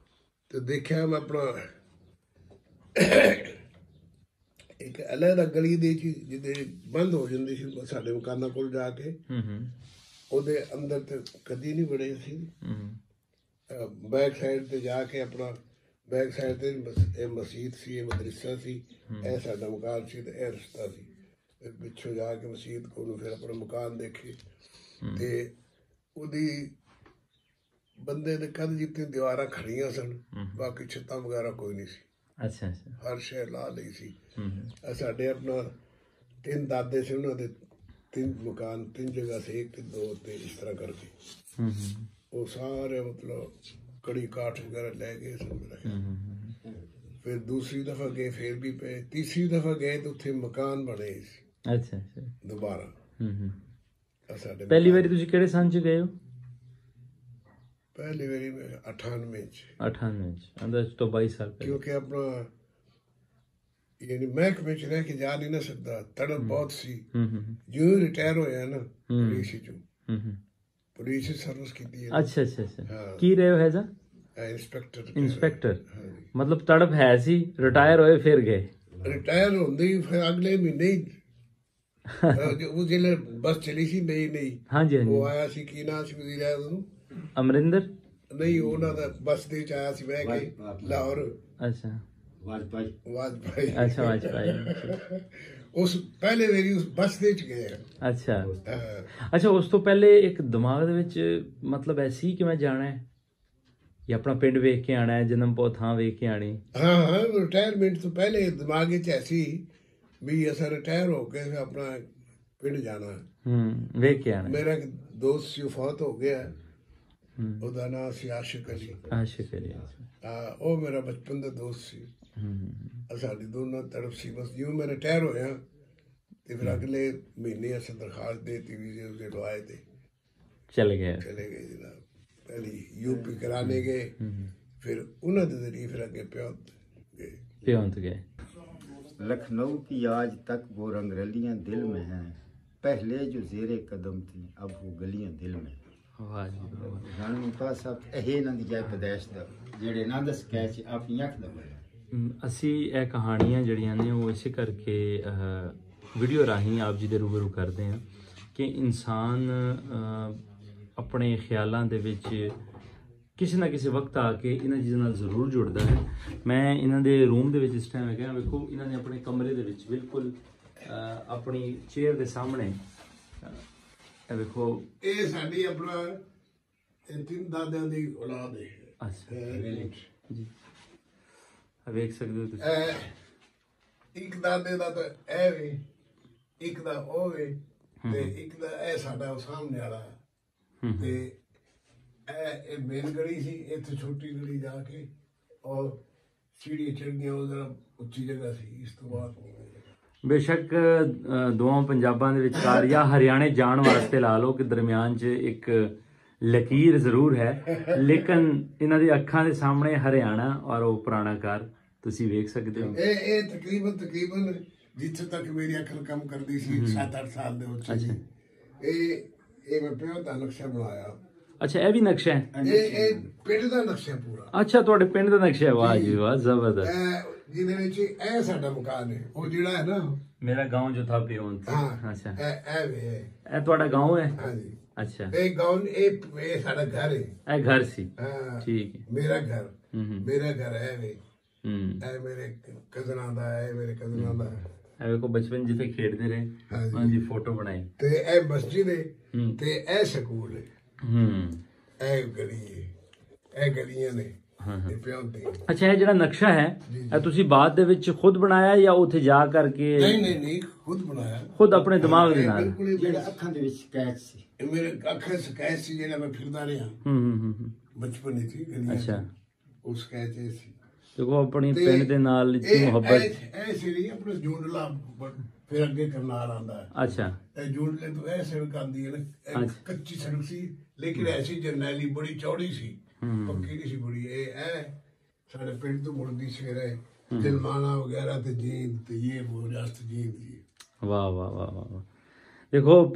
ਤੇ ਦੇਖਿਆ ਮੈਂ ਆਪਣਾ ਇੱਕ ਅਲੱਗ ਗਲੀ ਦੇ ਜਿਹਦੇ ਬੰਦ ਹੋ ਜਾਂਦੀ ਸੀ ਸਾਡੇ ਮਕਾਨਾਂ ਕੋਲ ਜਾ ਕੇ, ਉਹਦੇ ਅੰਦਰ ਤੇ ਕਦੀ ਨਹੀਂ ਵੜੇ ਸੀ। ਬੈਕ ਸਾਈਡ ਤੇ ਜਾ ਕੇ ਆਪਣਾ, ਬੈਕ ਸਾਈਡ ਤੇ ਇਹ ਮਸਜਿਦ ਸੀ, ਇਹ ਮਦਰਸਾ ਸੀ, ਇਹ ਸਾਡਾ ਮਕਾਨ ਸੀ ਤੇ ਇਹ ਰਸਤਾ ਸੀ। ਫਿਰ ਪਿੱਛੋਂ ਜਾ ਕੇ ਮਸਜਿਦ ਕੋਲੋਂ ਫਿਰ ਆਪਣਾ ਮਕਾਨ ਦੇਖੇ ਤੇ ਉਹਦੀ ਬੰਦੇ ਦੇ ਕੰਧ ਜਿੱਥੇ ਦੀਵਾਰਾਂ ਖੜੀਆਂ ਸਨ, ਬਾਕੀ ਛੱਤਾਂ ਵਗੈਰਾ ਕੋਈ ਨਹੀਂ ਸੀ। ਅੱਛਾ ਅੱਛਾ। ਹਰ ਸ਼ਹਿ ਲਾ ਲਈ ਸੀ। ਸਾਡੇ ਆਪਣਾ 3 ਦਾਦੇ ਸੀ, ਉਹਨਾਂ ਦੇ 3 ਮਕਾਨ 3 ਜਗ੍ਹਾ ਸੀ, 1 2 ਤੇ ਇਸ ਤਰ੍ਹਾਂ ਕਰਕੇ ਉਹ ਸਾਰੇ ਮਤਲਬ ਕੜੀ ਕਾਠ ਵਗੈਰਾ ਲੈ ਗਏ ਸਨ। ਫਿਰ ਦੂਸਰੀ ਦਫਾ ਗਏ ਫਿਰ ਵੀ ਪਏ, ਤੀਸਰੀ ਦਫਾ ਗਏ ਤੇ ਉੱਥੇ ਮਕਾਨ ਬਣੇ ਸੀ। ਅੱਛਾ ਅੱਛਾ। ਦੁਬਾਰਾ ਸਾਡੇ ਪਹਿਲੀ ਵਾਰੀ ਤੁਸੀਂ ਕਿਹੜੇ ਸੰਨ 'ਚ ਗਏ ਹੋ? ਪਹਿਲੀ ਵਾਰੀ 98 ਚ। 98 ਚ, ਅੰਦਰ ਤੋਂ 22 ਸਾਲ ਪਹਿਲੇ। ਕਿਉਂਕਿ ਆਪਣਾ ਯਾਨੀ ਮਹਿਕਮੇ ਚ ਰਹਿ ਕੇ ਜਾ ਨਹੀਂ ਨਾ ਸਕਦਾ, ਤੜਪ ਬਹੁਤ ਸੀ। ਜਿਉਂ ਰਿਟਾਇਰ ਹੋਇਆ ਨਾ ਪੁਲਿਸ ਚੋਂ, ਪੁਲਿਸ ਸਰਵਿਸ ਕੀਤੀ ਹੈ। ਅੱਛਾ ਅੱਛਾ ਅੱਛਾ। ਕੀ ਰਹੇ ਹੋ ਹੈਜ਼ਾ? ਇੰਸਪੈਕਟਰ। ਮਤਲਬ ਤੜਪ ਹੈ ਸੀ, ਰਿਟਾਇਰ ਹੋਏ ਫਿਰ ਗਏ? ਰਿਟਾਇਰ ਹੁੰਦੇ ਹੀ ਫਿਰ ਅਗਲੇ ਮਹੀਨੇ ਹੀ ਉਹ ਜਿਹੜੇ ਬੱਸ ਚਲੀ ਸੀ ਨਹੀਂ ਹਾਂਜੀ ਹਾਂਜੀ, ਉਹ ਆਇਆ ਸੀ, ਕੀ ਨਾਂ ਸੀ ਵਜ਼ੀਰ ਆਜ਼ਮ ਨੂੰ? ਅਮਰਿੰਦਰ ਨਹੀਂ, ਉਹਨਾਂ ਦਾ ਬੱਸ ਦੇ ਵਿੱਚ ਆਇਆ ਸੀ ਬਹਿ ਕੇ ਲਾਹੌਰ। ਅੱਛਾ, ਵਾਜਪਾਈ। ਅੱਛਾ ਵਾਜਪਾਈ। ਉਸ ਪਹਿਲੇ ਵਾਰੀ ਉਸ ਬੱਸ ਦੇ ਵਿੱਚ ਗਏ। ਅੱਛਾ ਅੱਛਾ। ਉਸ ਤੋਂ ਪਹਿਲੇ ਇੱਕ ਦਿਮਾਗ ਦੇ ਵਿੱਚ ਮਤਲਬ ਐਸੀ ਕਿ ਮੈਂ ਜਾਣਾ ਹੈ ਜਾਂ ਆਪਣਾ ਪਿੰਡ ਵੇਖ ਕੇ ਆਣਾ ਹੈ, ਜਨਮ ਪੋ ਥਾਂ ਵੇਖ ਕੇ ਆਣੀ? ਹਾਂ, ਰਿਟਾਇਰਮੈਂਟ ਤੋਂ ਪਹਿਲੇ ਦਿਮਾਗ ਵਿੱਚ ਐਸੀ ਵੀ ਅਸਾਂ ਰਿਟਾਇਰ ਹੋ ਕੇ ਆਪਣਾ ਪਿੰਡ ਜਾਣਾ, ਵੇਖ ਕੇ ਆਣਾ। ਮੇਰਾ ਇੱਕ ਦੋਸਤ ਸੀ, ਫੌਤ ਹੋ ਗਿਆ, ਉਹਦਾ ਨਾਮ ਸੀ ਆਸ਼ਿਕ ਅਲੀ। ਆਸ਼ਿਕ ਅਲੀ, ਉਹ ਮੇਰਾ ਬਚਪਨ ਦਾ ਦੋਸਤ ਸੀ। ਸਾਡੀ ਦੋਨਾਂ ਤਰਫ ਸੀ। ਬਸ ਜਿਉਂ ਮੈਂ ਰਿਟਾਇਰ ਹੋਇਆ ਤੇ ਫਿਰ ਅਗਲੇ ਮਹੀਨੇ ਅਸੀਂ ਦਰਖਾਸਤ ਦੇਤੀ, ਵੀਜ਼ੇ ਉਸੇ ਲਵਾਏ ਤੇ ਚਲੇ ਗਏ ਜਨਾਬ। ਪਹਿਲੀ ਯੂਪੀ ਕਰਾਣੇ ਗਏ, ਫਿਰ ਉਹਨਾਂ ਦੇ ਜ਼ਰੀਏ ਫਿਰ ਅੱਗੇ ਪਿਉਂਤ ਗਏ। लखनऊ की आज तक वो रंगरलियां दिल में हैं, पहले जो जेरे कदम थी अब वो गलियां दिल में। वाह जी वाह। गाने मुमताज साहब ਇਹ ਨਾ ਦੀ ਜਾਇ ਪਦੈਸ਼ ਦਾ ਜਿਹੜੇ ਨਾ ਦਾ ਸਕੈਚ ਆਪਣੀ ਅੱਖ ਦਾ ਬਣਿਆ। ਅਸੀਂ ਇਹ ਕਹਾਣੀਆਂ ਜਿਹੜੀਆਂ ਨੇ ਉਹ ਇਸੇ ਕਰਕੇ ਵੀਡੀਓ ਰਾਹੀਂ ਆਪ ਜੀ ਦੇ ਰੂਬਰੂ ਕਰਦੇ ਹਾਂ ਕਿ ਇਨਸਾਨ ਆਪਣੇ ਖਿਆਲਾਂ ਦੇ ਵਿੱਚ ਕਿਸੇ ਨਾ ਕਿਸੇ ਵਕਤ ਆ ਕੇ ਇਹਨਾਂ ਚੀਜ਼ਾਂ ਨਾਲ ਜ਼ਰੂਰ ਜੁੜਦਾ ਹੈ। ਮੈਂ ਇਹਨਾਂ ਦੇ ਰੂਮ ਦੇ ਵਿੱਚ ਇਸ ਟਾਈਮ ਹੈਗਾ, ਵੇਖੋ ਇਹਨਾਂ ਨੇ ਆਪਣੇ ਕਮਰੇ ਦੇ ਵਿੱਚ ਬਿਲਕੁਲ ਆਪਣੀ ਚੇਅਰ ਦੇ ਸਾਹਮਣੇ ਇਹ ਵੇਖੋ, ਇਹ ਸਾਡੀ ਆਪਣਾ ਤਿੰਨ ਦਾਦਿਆਂ ਦੀ ਔਲਾਦ ਹੈ। ਅੱਛਾ ਜੀ, ਵੇਖ ਸਕਦੇ ਹੋ ਤੁਸੀਂ। ਇੱਕ ਦਾਦੇ ਦਾ ਤਾਂ ਇਹ ਵੇ, ਇੱਕ ਦਾ ਉਹ ਵੇ, ਤੇ ਇੱਕ ਦਾ ਇਹ ਸਾਡਾ ਸਾਹਮਣੇ ਵਾਲਾ ਤੇ ਇਹ ਮੇਨ ਗਲੀ ਸੀ। ਇੱਥੇ ਛੋਟੀ ਗਲੀ ਜਾ ਕੇ ਔਰ ਸੀੜੀਆਂ ਚੜ੍ਹਨੀਆਂ, ਉਹ ਜ਼ਰਾ ਉੱਚੀ ਜਗ੍ਹਾ ਸੀ। ਇਸ ਤੋਂ ਬਾਅਦ ਬੇਸ਼ੱਕ ਦੋਵਾਂ ਪੰਜਾਬਾਂ ਦੇ ਵਿਚਕਾਰ ਜਾਂ ਹਰਿਆਣੇ ਜਾਣ ਵਾਸਤੇ ਲਾ ਲਓ ਕਿ ਦਰਮਿਆਨ 'ਚ ਇੱਕ ਲਕੀਰ ਜ਼ਰੂਰ ਹੈ, ਲੇਕਿਨ ਇਹਨਾਂ ਦੀ ਅੱਖਾਂ ਦੇ ਸਾਹਮਣੇ ਹਰਿਆਣਾ ਔਰ ਉਹ ਪੁਰਾਣਾ ਘਰ ਤੁਸੀਂ ਵੇਖ ਸਕਦੇ ਹੋ। ਇਹ ਤਕਰੀਬਨ ਜਿੱਥੇ ਤੱਕ ਮੇਰੀ ਅੱਖ ਕੰਮ ਕਰਦੀ ਸੀ 7-8 ਸਾਲ ਦੇ ਉੱਤੇ ਇਹ ਮੈਂ ਪਿਓ ਦਾ ਨਕਸ਼ਾ ਬਣਾਇਆ। ਅੱਛਾ, ਇਹ ਵੀ ਨਕਸ਼ਾ ਹੈ? ਇਹ ਪਿੰਡ ਦਾ ਨਕਸ਼ਾ ਪੂਰਾ। ਅੱਛਾ, ਤੁਹਾਡੇ ਪਿੰਡ ਦਾ ਨਕਸ਼ਾ। ਵਾਹ ਜੀ ਵਾਹ, ਜ਼ਬਰਦਸਤ। ਜਿਹਦੇ ਵਿੱਚ ਇਹ ਸਾਡਾ ਮਕਾਨ ਹੈ, ਉਹ ਜਿਹੜਾ ਹੈ ਨਾ ਮੇਰਾ گاؤں ਜੋ ਥਾ ਪਿਓਨ। ਅੱਛਾ, ਇਹ ਤੁਹਾਡਾ گاؤں ਹੈ? ਹਾਂਜੀ। ਅੱਛਾ, ਇਹ گاؤں ਇਹ ਸਾਡਾ ਘਰ ਹੈ। ਇਹ ਘਰ ਸੀ? ਹਾਂ ਠੀਕ ਹੈ। ਮੇਰਾ ਘਰ ਹੈ ਵੇ। ਇਹ ਮੇਰੇ ਕਜ਼ਨਾਂ ਦਾ ਹੈ, ਮੇਰੇ ਕਜ਼ਨਾਂ ਦਾ। ਇਹ ਵੇਖੋ ਬਚਪਨ ਜਿੱਥੇ ਖੇਡਦੇ ਰਹੇ ਉਹਨਾਂ ਦੀ ਫੋਟੋ ਬਣਾਈ। ਤੇ ਇਹ ਮਸਜਿਦ ਹੈ ਤੇ ਇਹ ਸਕੂਲ ਹੈ। ਇਹ ਗਲੀ ਹੈ, ਇਹ ਗਲੀਆਂ ਨੇ। ਅੱਛਾ, ਇਹ ਜਿਹੜਾ ਨਕਸ਼ਾ ਹੈ ਇਹ ਤੁਸੀਂ ਬਾਅਦ ਦੇ ਵਿੱਚ ਖੁਦ ਬਣਾਇਆ ਜਾਂ ਉੱਥੇ ਜਾ ਕਰਕੇ? ਨਹੀਂ, ਖੁਦ ਬਣਾਇਆ, ਖੁਦ ਆਪਣੇ ਦਿਮਾਗ ਦੇ ਨਾਲ। ਜਿਹੜਾ ਅੱਖਾਂ ਦੇ ਵਿੱਚ ਸਕੈਚ ਸੀ, ਮੇਰੇ ਅੱਖਾਂ ਸਕੈਚ ਸੀ ਜਿਹੜਾ ਮੈਂ ਫਿਰਦਾ ਰਿਹਾ ਬਚਪਨ ਵਿੱਚ ਗਲੀਆਂ। ਅੱਛਾ, ਉਹ ਸਕੈਚ ਸੀ। ਦੇਖੋ ਆਪਣੀ ਪਿੰਡ ਦੇ ਨਾਲ ਇਤਨੀ ਮੁਹੱਬਤ। ਇਹ ਸੀ ਆਪਣੇ ਜੂੰਡਲਾ ਫਿਰ ਅੱਗੇ ਕਰਨਾਲ ਆਂਦਾ। ਅੱਛਾ, ਇਹ ਜੂੰਡਲੇ ਤੋਂ ਇਹ ਸੜਕ ਆਂਦੀ ਹੈ ਨਾ, ਕੱਚੀ ਸੜਕ ਸੀ ਲੇਕਿਨ ਐਸੀ ਜਰਨੈਲੀ ਬੜੀ ਚੌੜੀ ਸੀ, ਪੱਕੀ ਨਹੀਂ ਸੀ ਬੜੀ। ਇਹ ਸਾਡੇ ਪਿੰਡ ਤੋਂ ਮੁੜਦੀ ਸਵੇਰੇ ਜਲਮਾਨਾ ਵਗੈਰਾ ਤੇ ਜੀਂਦ ਤੇ ਇਹ ਬੋਜਾਸਤ ਜੀਂਦ ਜੀ। ਵਾਹ ਵਾਹ ਵਾਹ ਵਾਹ। ਦੇਖੋ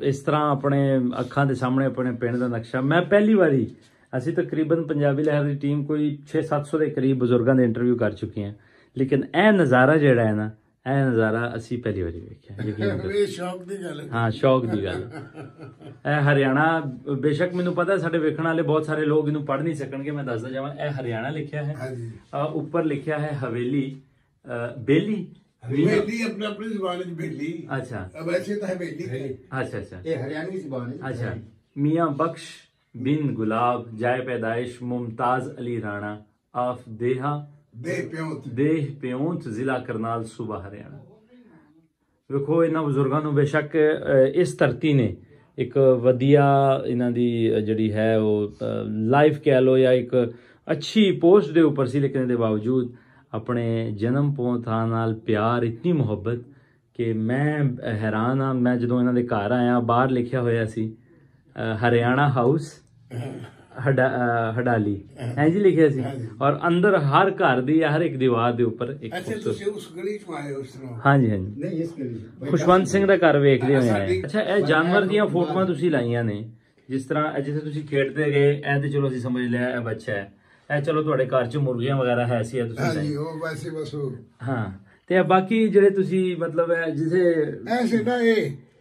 ਇਸ ਤਰ੍ਹਾਂ ਆਪਣੇ ਅੱਖਾਂ ਦੇ ਸਾਹਮਣੇ ਆਪਣੇ ਪਿੰਡ ਦਾ ਨਕਸ਼ਾ। ਮੈਂ ਪਹਿਲੀ ਵਾਰੀ, ਅਸੀਂ ਤਕਰੀਬਨ ਪੰਜਾਬੀ ਲਹਿਰ ਦੀ ਟੀਮ ਕੋਈ 600-700 ਦੇ ਕਰੀਬ ਬਜ਼ੁਰਗਾਂ ਦੇ ਇੰਟਰਵਿਊ ਕਰ ਚੁੱਕੇ ਹਾਂ, ਲੇਕਿਨ ਇਹ ਨਜ਼ਾਰਾ ਜਿਹੜਾ ਹੈ ਨਾ, ਇਹ ਨਜ਼ਾਰਾ ਅਸੀਂ ਪਹਿਲੀ ਵਾਰੀ ਵੇਖਿਆ। ਇਹ ਸ਼ੌਕ ਦੀ ਗੱਲ ਹੈ। ਹਾਂ, ਸ਼ੌਕ ਦੀ ਗੱਲ। ਇਹ ਹਰਿਆਣਾ, ਬੇਸ਼ੱਕ ਮੈਨੂੰ ਪਤਾ ਸਾਡੇ ਵੇਖਣ ਵਾਲੇ ਬਹੁਤ ਸਾਰੇ ਲੋਕ ਇਹਨੂੰ ਪੜ੍ਹ ਨਹੀਂ ਸਕਣਗੇ, ਮੈਂ ਦੱਸਦਾ ਜਾਵਾਂ ਇਹ ਹਰਿਆਣਾ ਲਿਖਿਆ ਹੈ। ਉੱਪਰ ਲਿਖਿਆ ਹੈ ਹਵੇਲੀ, ਬੇਲੀ ਆਪਣੀ ਜ਼ੁਬਾਨ ਵਿੱਚ ਬੇਲੀ। ਅੱਛਾ, ਵੈਸੇ ਤਾਂ ਹਵੇਲੀ। ਅੱਛਾ, ਇਹ ਹਰਿਆਣਵੀ ਜ਼ੁਬਾਨ ਹੈ। ਅੱਛਾ, ਮੀਆਂ ਬਖਸ਼ बिन गुलाब जाए पैदाइश मुमताज अली राणा आफ देहा देह प्योंत जिला करनाल सूबा हरियाणा। ਵੇਖੋ ਇਹਨਾਂ ਬਜ਼ੁਰਗਾਂ ਨੂੰ ਬੇਸ਼ੱਕ ਇਸ ਧਰਤੀ ਨੇ ਇੱਕ ਵਧੀਆ ਇਹਨਾਂ ਦੀ ਜਿਹੜੀ ਹੈ ਉਹ ਲਾਈਫ ਕਹਿ ਲੋ ਜਾਂ ਇੱਕ ਅੱਛੀ ਪੋਸਟ ਦੇ ਉੱਪਰ ਸੀ, ਲੇਕਿਨ ਇਹਦੇ ਬਾਵਜੂਦ ਆਪਣੇ ਜਨਮ ਪੋਂ ਥਾਂ ਨਾਲ ਪਿਆਰ, ਇਤਨੀ ਮੁਹੱਬਤ ਕਿ ਮੈਂ ਹੈਰਾਨ ਹਾਂ। ਮੈਂ ਜਦੋਂ ਇਹਨਾਂ ਦੇ ਘਰ ਆਇਆ, ਬਾਹਰ ਲਿਖਿਆ ਹੋਇਆ ਸੀ ਹਰਿਆਣਾ ਹਾਊਸ ਹਡਾਲੀ, ਇੰਜ ਲਿਖਿਆ ਸੀ, ਔਰ ਅੰਦਰ ਹਰ ਘਰ ਦੀ ਹਰ ਇੱਕ ਦੀਵਾਰ ਦੇ ਉੱਪਰ ਇੱਕ। ਹਾਂਜੀ ਹਾਂਜੀ, ਨਹੀਂ ਇਸ ਗਲੀ ਖੁਸ਼ਵੰਤ ਸਿੰਘ ਦਾ ਘਰ ਵੇਖਦੇ ਹੋਏ ਆਏ। ਅੱਛਾ, ਇਹ ਜਾਨਵਰ ਦੀਆਂ ਫੋਟੋਆਂ ਤੁਸੀਂ ਲਾਈਆਂ ਨੇ, ਜਿਸ ਤਰ੍ਹਾਂ ਜਿੱਥੇ ਤੁਸੀਂ ਖੇਡਦੇ ਗਏ, ਇਹ ਤੇ ਚਲੋ ਅਸੀਂ ਸਮਝ ਲਿਆ ਇਹ ਬੱਚਾ ਹੈ। ਇਹ ਚਲੋ ਤੁਹਾਡੇ ਘਰ 'ਚ ਮੁਰਗੀਆਂ ਵਗੈਰਾ ਹੈ ਸੀ, ਤੁਸੀਂ ਹਾਂ। ਤੇ ਬਾਕੀ ਜਿਹੜੇ ਤੁਸੀਂ ਮਤਲਬ ਹੈ ਜਿਸੇ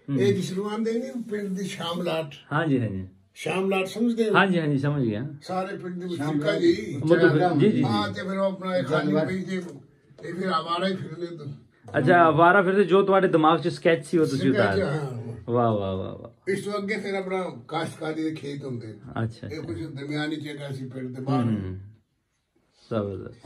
ਇਹ ਜਿਸ ਨੂੰ ਆਂਦੇ ਨੇ ਪਿੰਡ ਦੀ ਸ਼ਾਮਲਾਟ। ਹਾਂਜੀ ਹਾਂਜੀ, ਸ਼ਾਮਲਾਟ ਸਮਝਦੇ ਹੋ? ਹਾਂਜੀ ਹਾਂਜੀ, ਸਮਝ ਗਿਆ। ਸਾਰੇ ਪਿੰਡ ਦੇ ਸ਼ਾਮਲਾ ਜੀ ਜੀ ਹਾਂ। ਤੇ ਫਿਰ ਆਪਣਾ ਖਾਲੀ ਪਈ ਤੇ ਫਿਰ ਆਵਾਰਾ ਹੀ ਫਿਰਦੇ। ਅੱਛਾ, ਆਵਾਰਾ ਫਿਰਦੇ। ਜੋ ਤੁਹਾਡੇ ਦਿਮਾਗ 'ਚ ਸਕੈਚ ਸੀ ਉਹ ਤੁਸੀਂ ਉਤਾਰ। ਵਾਹ ਵਾਹ ਵਾਹ ਵਾਹ। ਇਸ ਤੋਂ ਅੱਗੇ ਫਿਰ ਆਪਣਾ ਕਾਸ਼ਤਕਾਰੀ ਦੇ ਖੇਤ ਹੁੰਦੇ। ਅੱਛਾ, ਇਹ ਕੁਝ ਦਰਮਿਆਨੀ ਜਗ੍ਹਾ ਸੀ ਪਿੰਡ ਦੇ ਬਾਹਰ। ਜ਼ਬਰਦਸਤ।